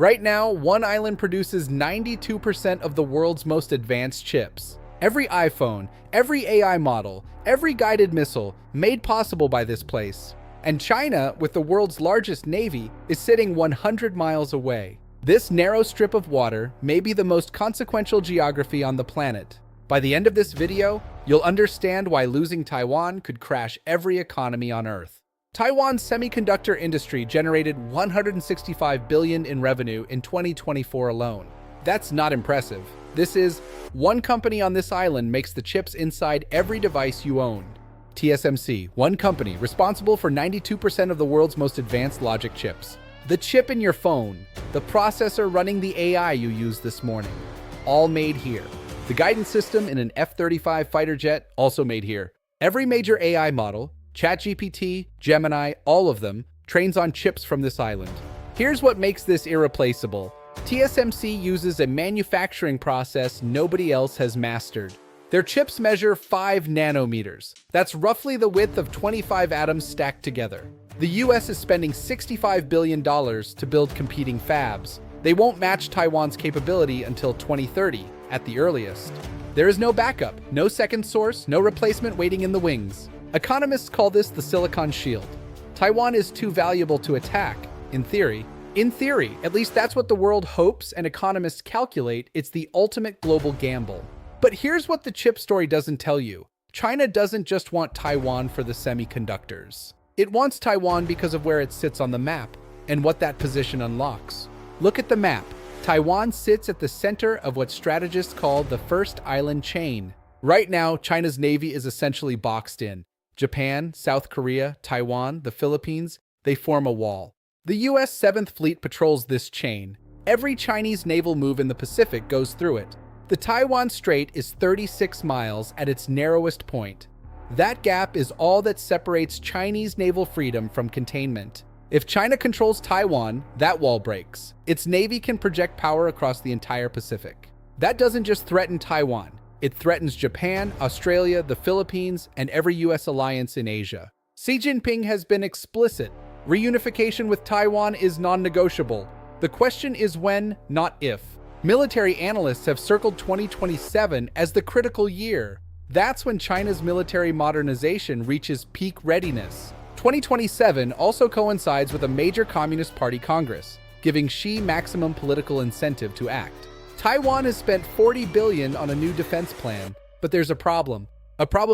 Right now, one island produces 92% of the world's most advanced chips. Every iPhone, every AI model, every guided missile made possible by this place. And China, with the world's largest navy, is sitting 100 miles away. This narrow strip of water may be the most consequential geography on the planet. By the end of this video, you'll understand why losing Taiwan could crash every economy on Earth. Taiwan's semiconductor industry generated $165 billion in revenue in 2024 alone. That's not impressive. This is, one company on this island makes the chips inside every device you own. TSMC, one company responsible for 92% of the world's most advanced logic chips. The chip in your phone, the processor running the AI you used this morning, all made here. The guidance system in an F-35 fighter jet, also made here. Every major AI model, ChatGPT, Gemini, all of them, trains on chips from this island. Here's what makes this irreplaceable. TSMC uses a manufacturing process nobody else has mastered. Their chips measure 5 nanometers. That's roughly the width of 25 atoms stacked together. The US is spending $65 billion to build competing fabs. They won't match Taiwan's capability until 2030, at the earliest. There is no backup, no second source, no replacement waiting in the wings. Economists call this the Silicon Shield. Taiwan is too valuable to attack, in theory. In theory, at least that's what the world hopes and economists calculate. It's the ultimate global gamble. But here's what the chip story doesn't tell you. China doesn't just want Taiwan for the semiconductors. It wants Taiwan because of where it sits on the map and what that position unlocks. Look at the map. Taiwan sits at the center of what strategists call the first island chain. Right now, China's navy is essentially boxed in. Japan, South Korea, Taiwan, the Philippines, they form a wall. The US 7th Fleet patrols this chain. Every Chinese naval move in the Pacific goes through it. The Taiwan Strait is 36 miles at its narrowest point. That gap is all that separates Chinese naval freedom from containment. If China controls Taiwan, that wall breaks. Its navy can project power across the entire Pacific. That doesn't just threaten Taiwan. It threatens Japan, Australia, the Philippines, and every US alliance in Asia. Xi Jinping has been explicit. Reunification with Taiwan is non-negotiable. The question is when, not if. Military analysts have circled 2027 as the critical year. That's when China's military modernization reaches peak readiness. 2027 also coincides with a major Communist Party Congress, giving Xi maximum political incentive to act. Taiwan has spent $40 billion on a new defense plan, but there's a problem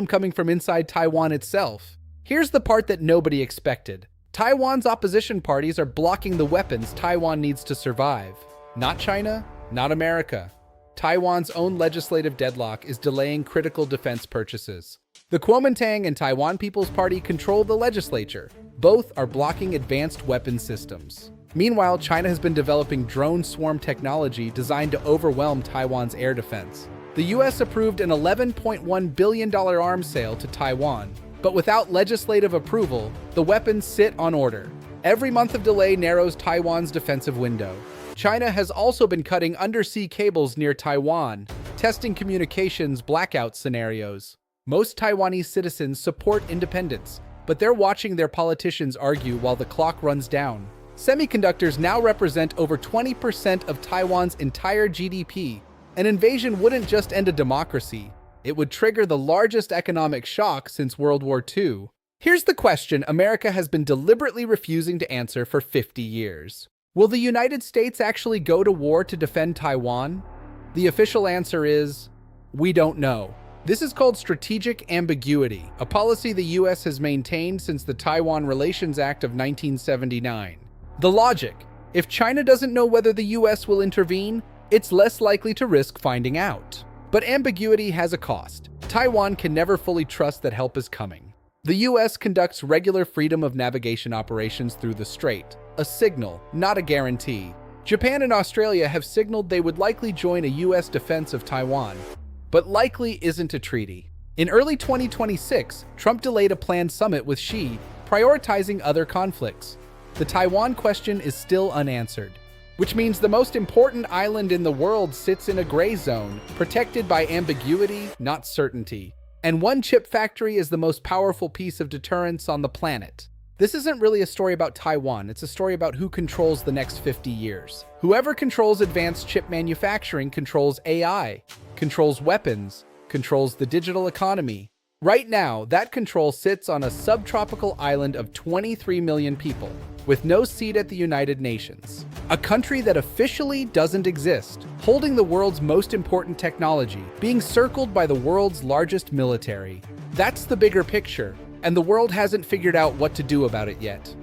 coming from inside Taiwan itself. Here's the part that nobody expected. Taiwan's opposition parties are blocking the weapons Taiwan needs to survive. Not China, not America. Taiwan's own legislative deadlock is delaying critical defense purchases. The Kuomintang and Taiwan People's Party control the legislature. Both are blocking advanced weapon systems. Meanwhile, China has been developing drone swarm technology designed to overwhelm Taiwan's air defense. The US approved an $11.1 billion arms sale to Taiwan, but without legislative approval, the weapons sit on order. Every month of delay narrows Taiwan's defensive window. China has also been cutting undersea cables near Taiwan, testing communications blackout scenarios. Most Taiwanese citizens support independence, but they're watching their politicians argue while the clock runs down. Semiconductors now represent over 20% of Taiwan's entire GDP. An invasion wouldn't just end a democracy, it would trigger the largest economic shock since World War II. Here's the question America has been deliberately refusing to answer for 50 years. Will the United States actually go to war to defend Taiwan? The official answer is, we don't know. This is called strategic ambiguity, a policy the US has maintained since the Taiwan Relations Act of 1979. The logic: if China doesn't know whether the US will intervene, it's less likely to risk finding out. But ambiguity has a cost. Taiwan can never fully trust that help is coming. The US conducts regular freedom of navigation operations through the strait, a signal, not a guarantee. Japan and Australia have signaled they would likely join a US defense of Taiwan, but likely isn't a treaty. In early 2026, Trump delayed a planned summit with Xi, prioritizing other conflicts. The Taiwan question is still unanswered, which means the most important island in the world sits in a gray zone, protected by ambiguity, not certainty. And one chip factory is the most powerful piece of deterrence on the planet. This isn't really a story about Taiwan, it's a story about who controls the next 50 years. Whoever controls advanced chip manufacturing controls AI, controls weapons, controls the digital economy. Right now, that control sits on a subtropical island of 23 million people, with no seat at the United Nations. A country that officially doesn't exist, holding the world's most important technology, being circled by the world's largest military. That's the bigger picture, and the world hasn't figured out what to do about it yet.